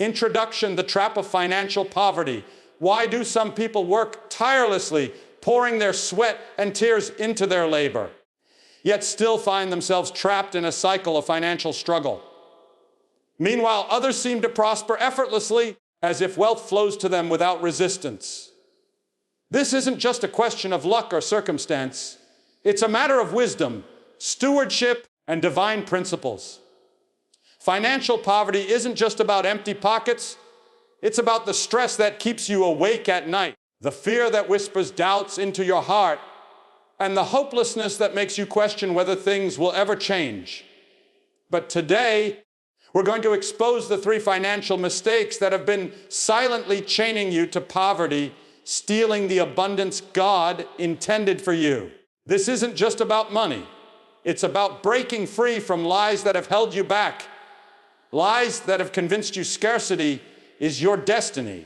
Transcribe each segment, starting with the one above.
Introduction, the trap of financial poverty. Why do some people work tirelessly, pouring their sweat and tears into their labor, yet still find themselves trapped in a cycle of financial struggle? Meanwhile, others seem to prosper effortlessly, as if wealth flows to them without resistance. This isn't just a question of luck or circumstance. It's a matter of wisdom, stewardship, and divine principles. Financial poverty isn't just about empty pockets. It's about the stress that keeps you awake at night, the fear that whispers doubts into your heart, and the hopelessness that makes you question whether things will ever change. But today, we're going to expose the 3 financial mistakes that have been silently chaining you to poverty, stealing the abundance God intended for you. This isn't just about money. It's about breaking free from lies that have held you back, lies that have convinced you scarcity is your destiny.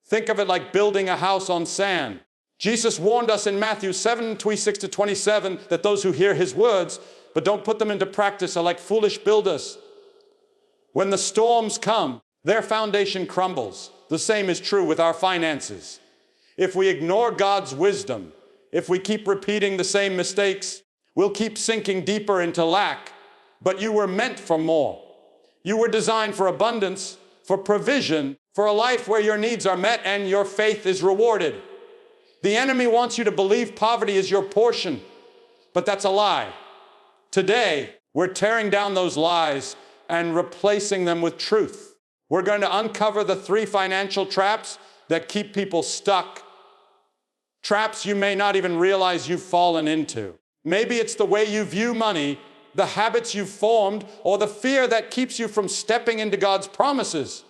Think of it like building a house on sand. Jesus warned us in Matthew 7:26-27 that those who hear his words but don't put them into practice are like foolish builders. When the storms come, their foundation crumbles. The same is true with our finances. If we ignore God's wisdom, if we keep repeating the same mistakes, we'll keep sinking deeper into lack. But you were meant for more. You were designed for abundance, for provision, for a life where your needs are met and your faith is rewarded. The enemy wants you to believe poverty is your portion, but that's a lie. Today, we're tearing down those lies and replacing them with truth. We're going to uncover the 3 financial traps that keep people stuck. Traps you may not even realize you've fallen into. Maybe it's the way you view money, the habits you've formed, or the fear that keeps you from stepping into God's promises.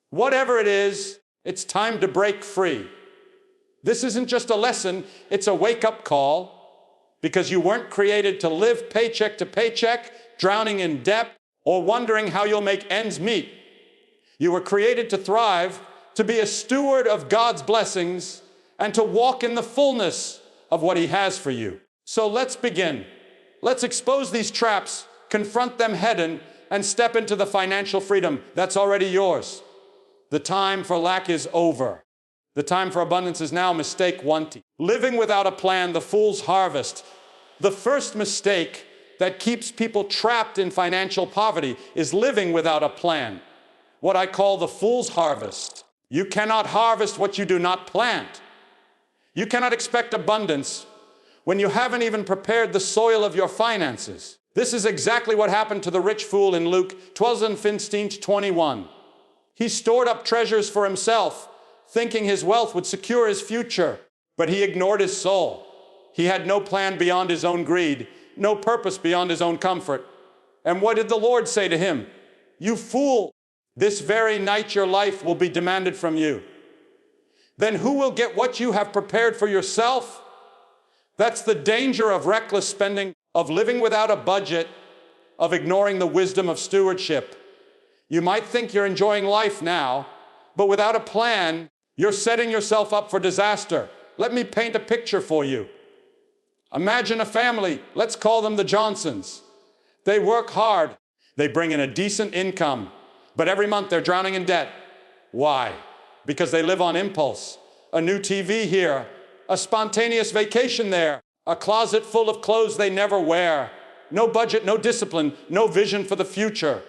Whatever it is, it's time to break free. This isn't just a lesson, it's a wake-up call, because you weren't created to live paycheck to paycheck, drowning in debt, or wondering how you'll make ends meet. You were created to thrive, to be a steward of God's blessings, and to walk in the fullness of what He has for you. So let's begin. Let's expose these traps, confront them head-on, and step into the financial freedom that's already yours. The time for lack is over. The time for abundance is now. Mistake 1. Living without a plan, the fool's harvest. The first mistake that keeps people trapped in financial poverty is living without a plan. What I call the fool's harvest. You cannot harvest what you do not plant. You cannot expect abundance when you haven't even prepared the soil of your finances. This is exactly what happened to the rich fool in Luke 12:15-21. He stored up treasures for himself, thinking his wealth would secure his future, but he ignored his soul. He had no plan beyond his own greed, no purpose beyond his own comfort. And what did the Lord say to him? You fool, this very night your life will be demanded from you. Then who will get what you have prepared for yourself? That's the danger of reckless spending, of living without a budget, of ignoring the wisdom of stewardship. You might think you're enjoying life now, but without a plan, you're setting yourself up for disaster. Let me paint a picture for you. Imagine a family, let's call them the Johnsons. They work hard, they bring in a decent income, but every month they're drowning in debt. Why? Because they live on impulse. A new TV here, a spontaneous vacation there, a closet full of clothes they never wear, no budget, no discipline, no vision for the future.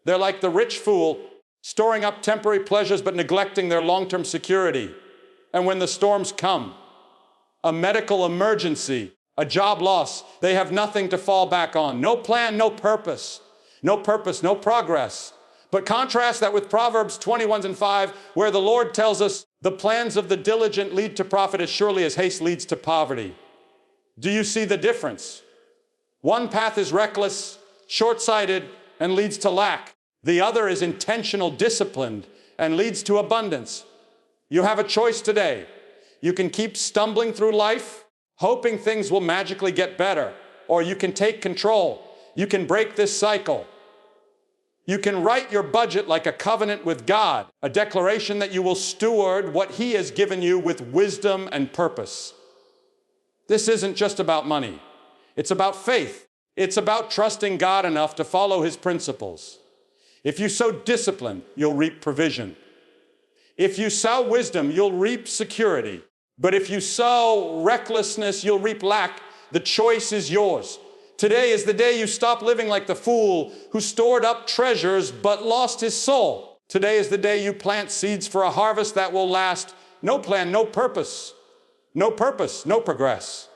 They're like the rich fool, storing up temporary pleasures but neglecting their long-term security. And when the storms come, a medical emergency, a job loss, they have nothing to fall back on. No plan, no purpose. No purpose, no progress. But contrast that with Proverbs 21:5, where the Lord tells us, the plans of the diligent lead to profit as surely as haste leads to poverty. Do you see the difference? One path is reckless, short-sighted, and leads to lack. The other is intentional, disciplined, and leads to abundance. You have a choice today. You can keep stumbling through life, hoping things will magically get better, or you can take control. You can break this cycle. You can write your budget like a covenant with God, a declaration that you will steward what He has given you with wisdom and purpose. This isn't just about money. It's about faith. It's about trusting God enough to follow His principles. If you sow discipline, you'll reap provision. If you sow wisdom, you'll reap security. But if you sow recklessness, you'll reap lack. The choice is yours. Today is the day you stop living like the fool who stored up treasures but lost his soul. Today is the day you plant seeds for a harvest that will last. No plan, no purpose. No purpose, no progress.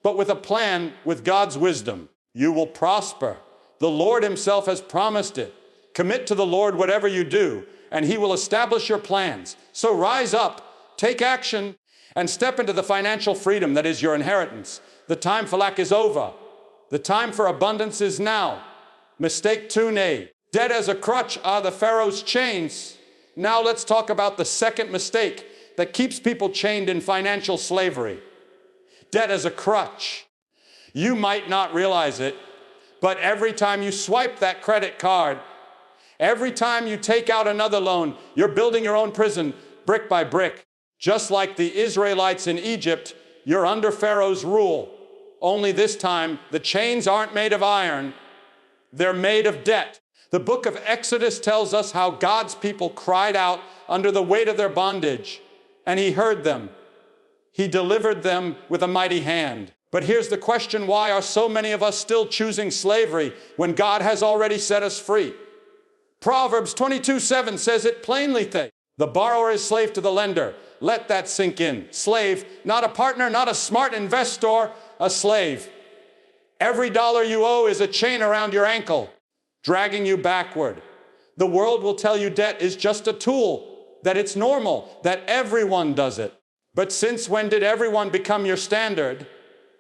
But with a plan, with God's wisdom, you will prosper. The Lord himself has promised it. Commit to the Lord whatever you do, and he will establish your plans. So rise up, take action, and step into the financial freedom that is your inheritance. The time for lack is over. The time for abundance is now. Mistake 2, nay. Debt as a crutch are the Pharaoh's chains. Now let's talk about the second mistake that keeps people chained in financial slavery. Debt as a crutch. You might not realize it, but every time you swipe that credit card, every time you take out another loan, you're building your own prison brick by brick. Just like the Israelites in Egypt, you're under Pharaoh's rule. Only this time, the chains aren't made of iron, they're made of debt. The book of Exodus tells us how God's people cried out under the weight of their bondage, and he heard them. He delivered them with a mighty hand. But here's the question: why are so many of us still choosing slavery when God has already set us free? Proverbs 22:7 says it plainly. The borrower is slave to the lender. Let that sink in. Slave, not a partner, not a smart investor, a slave. Every dollar you owe is a chain around your ankle, dragging you backward. The world will tell you debt is just a tool, that it's normal, that everyone does it. But since when did everyone become your standard?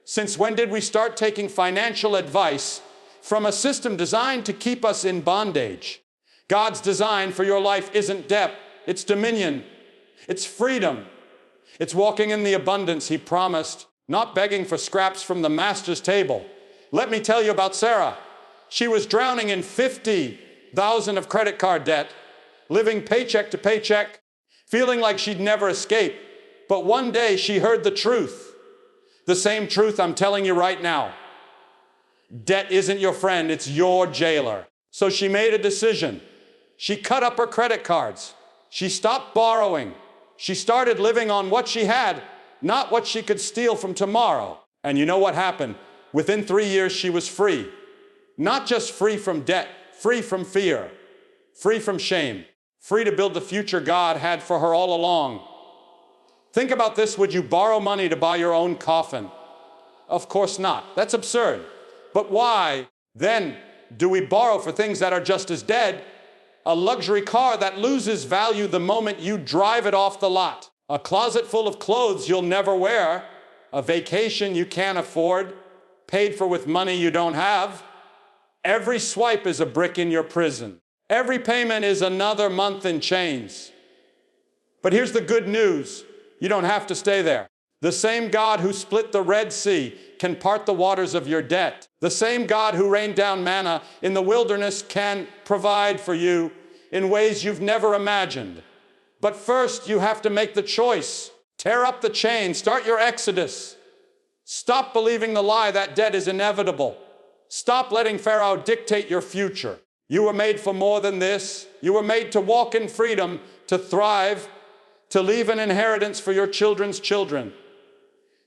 Since when did we start taking financial advice from a system designed to keep us in bondage? God's design for your life isn't debt, it's dominion. It's freedom. It's walking in the abundance he promised, not begging for scraps from the master's table. Let me tell you about Sarah. She was drowning in $50,000 of credit card debt, living paycheck to paycheck, feeling like she'd never escape. But one day she heard the truth, the same truth I'm telling you right now. Debt isn't your friend, it's your jailer. So she made a decision. She cut up her credit cards. She stopped borrowing. She started living on what she had, not what she could steal from tomorrow. And you know what happened? Within 3 years, she was free. Not just free from debt, free from fear, free from shame, free to build the future God had for her all along. Think about this: would you borrow money to buy your own coffin? Of course not. That's absurd. But why then do we borrow for things that are just as dead? A luxury car that loses value the moment you drive it off the lot. A closet full of clothes you'll never wear. A vacation you can't afford, paid for with money you don't have. Every swipe is a brick in your prison. Every payment is another month in chains. But here's the good news: you don't have to stay there. The same God who split the Red Sea can part the waters of your debt. The same God who rained down manna in the wilderness can provide for you in ways you've never imagined. But first, you have to make the choice. Tear up the chain, start your exodus. Stop believing the lie that debt is inevitable. Stop letting Pharaoh dictate your future. You were made for more than this. You were made to walk in freedom, to thrive, to leave an inheritance for your children's children.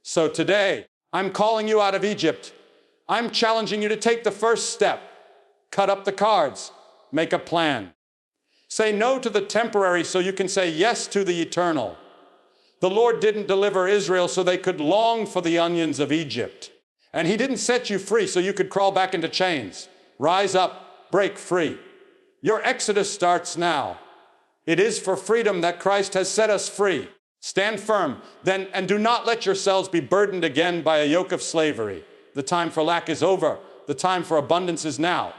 So today, I'm calling you out of Egypt. I'm challenging you to take the first step. Cut up the cards. Make a plan. Say no to the temporary so you can say yes to the eternal. The Lord didn't deliver Israel so they could long for the onions of Egypt. And he didn't set you free so you could crawl back into chains. Rise up, break free. Your exodus starts now. It is for freedom that Christ has set us free. Stand firm, then, and do not let yourselves be burdened again by a yoke of slavery. The time for lack is over. The time for abundance is now.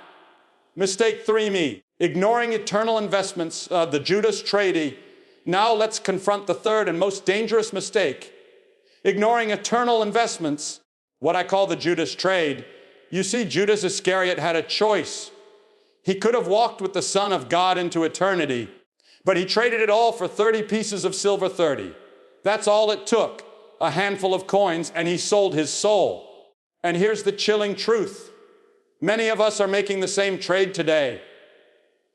Mistake 3, ignoring eternal investments, the Judas trade. Now let's confront the third and most dangerous mistake. Ignoring eternal investments, what I call the Judas trade. You see, Judas Iscariot had a choice. He could have walked with the Son of God into eternity, but he traded it all for 30 pieces of silver 30. That's all it took, a handful of coins, and he sold his soul. And here's the chilling truth. Many of us are making the same trade today.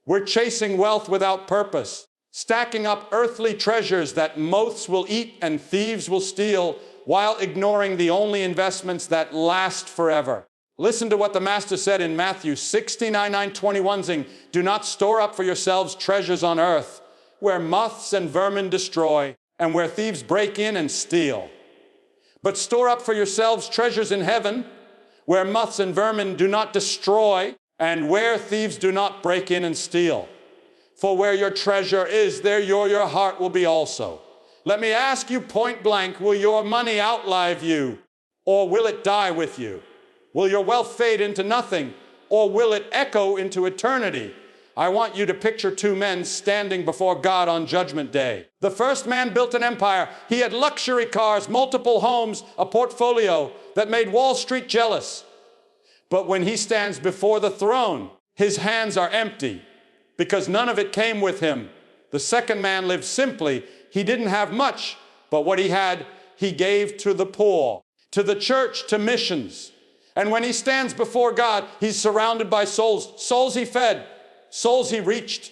We're chasing wealth without purpose, stacking up earthly treasures that moths will eat and thieves will steal, while ignoring the only investments that last forever. Listen to what the Master said in Matthew 69:21, saying, "Do not store up for yourselves treasures on earth, where moths and vermin destroy, and where thieves break in and steal. But store up for yourselves treasures in heaven, where moths and vermin do not destroy, and where thieves do not break in and steal. For where your treasure is, there your heart will be also." Let me ask you point blank, will your money outlive you, or will it die with you? Will your wealth fade into nothing, or will it echo into eternity? I want you to picture two men standing before God on Judgment Day. The first man built an empire. He had luxury cars, multiple homes, a portfolio that made Wall Street jealous. But when he stands before the throne, his hands are empty because none of it came with him. The second man lived simply. He didn't have much, but what he had, he gave to the poor, to the church, to missions. And when he stands before God, he's surrounded by souls. Souls he fed, souls he reached,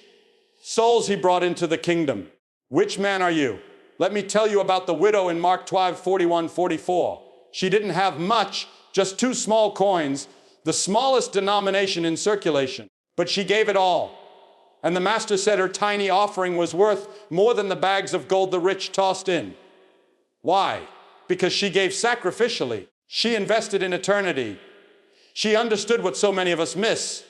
souls he brought into the kingdom. Which man are you? Let me tell you about the widow in Mark 12:41-44. She didn't have much, just 2 small coins, the smallest denomination in circulation, but she gave it all. And the Master said her tiny offering was worth more than the bags of gold the rich tossed in. Why? Because she gave sacrificially. She invested in eternity. She understood what so many of us miss.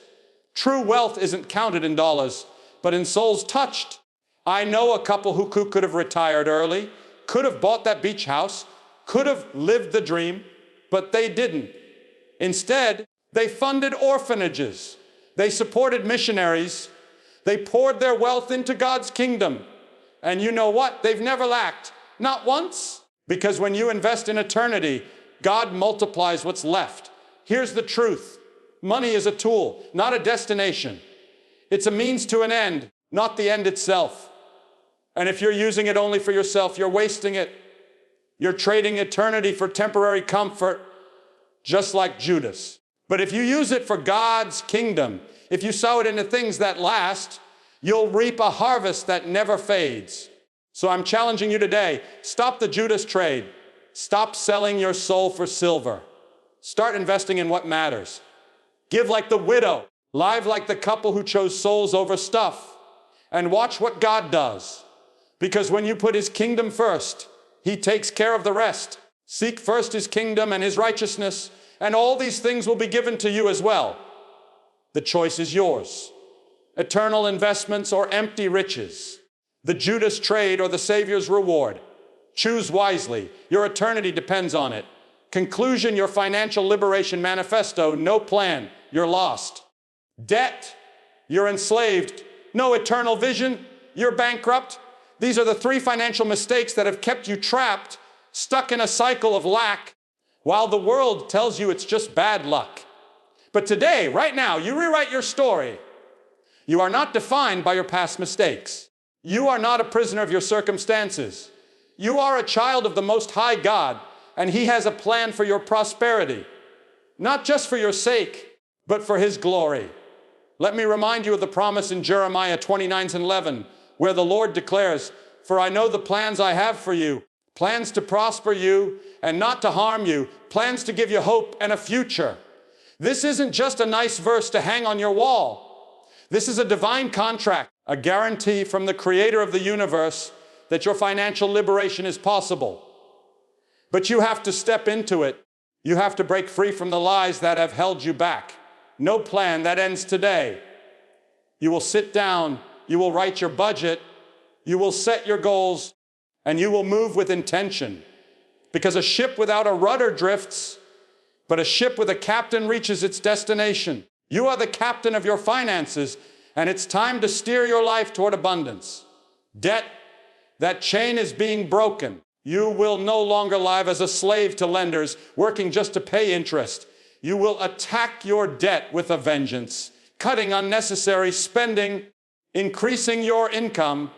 True wealth isn't counted in dollars, but in souls touched. I know a couple who could have retired early, could have bought that beach house, could have lived the dream, but they didn't. Instead, they funded orphanages. They supported missionaries. They poured their wealth into God's kingdom. And you know what? They've never lacked. Not once. Because when you invest in eternity, God multiplies what's left. Here's the truth. Money is a tool, not a destination. It's a means to an end, not the end itself. And if you're using it only for yourself, you're wasting it. You're trading eternity for temporary comfort, just like Judas. But if you use it for God's kingdom, if you sow it into things that last, you'll reap a harvest that never fades. So I'm challenging you today, stop the Judas trade. Stop selling your soul for silver. Start investing in what matters. Give like the widow. Live like the couple who chose souls over stuff. And watch what God does. Because when you put his kingdom first, he takes care of the rest. Seek first his kingdom and his righteousness, and all these things will be given to you as well. The choice is yours. Eternal investments or empty riches. The Judas trade or the Savior's reward. Choose wisely. Your eternity depends on it. Conclusion, your financial liberation manifesto, no plan, you're lost. Debt, you're enslaved. No eternal vision, you're bankrupt. These are the 3 financial mistakes that have kept you trapped, stuck in a cycle of lack, while the world tells you it's just bad luck. But today, right now, you rewrite your story. You are not defined by your past mistakes. You are not a prisoner of your circumstances. You are a child of the Most High God, and he has a plan for your prosperity, not just for your sake, but for his glory. Let me remind you of the promise in Jeremiah 29:11, where the Lord declares, "For I know the plans I have for you, plans to prosper you and not to harm you, plans to give you hope and a future." This isn't just a nice verse to hang on your wall. This is a divine contract, a guarantee from the creator of the universe that your financial liberation is possible. But you have to step into it. You have to break free from the lies that have held you back. No plan, that ends today. You will sit down, you will write your budget, you will set your goals, and you will move with intention. Because a ship without a rudder drifts, but a ship with a captain reaches its destination. You are the captain of your finances, and it's time to steer your life toward abundance. Debt, that chain is being broken. You will no longer live as a slave to lenders, working just to pay interest. You will attack your debt with a vengeance, cutting unnecessary spending, increasing your income,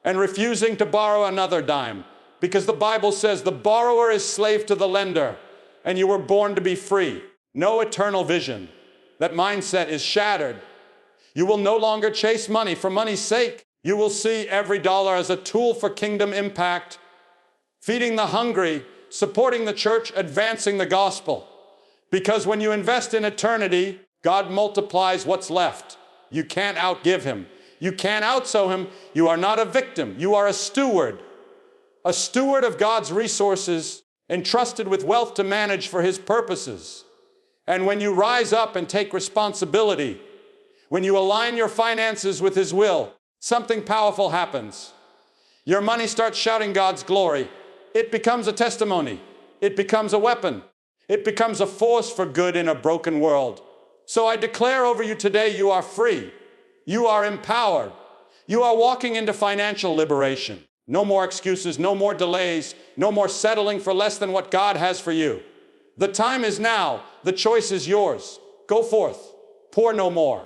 and refusing to borrow another dime. Because the Bible says the borrower is slave to the lender, and you were born to be free. No eternal vision. That mindset is shattered. You will no longer chase money for money's sake. You will see every dollar as a tool for kingdom impact, feeding the hungry, supporting the church, advancing the gospel. Because when you invest in eternity, God multiplies what's left. You can't outgive him. You can't outsow him. You are not a victim. You are a steward of God's resources, entrusted with wealth to manage for his purposes. And when you rise up and take responsibility, when you align your finances with his will, something powerful happens. Your money starts shouting God's glory. It becomes a testimony. It becomes a weapon. It becomes a force for good in a broken world. So I declare over you today, you are free. You are empowered. You are walking into financial liberation. No more excuses, no more delays, no more settling for less than what God has for you. The time is now. The choice is yours. Go forth. Pour no more.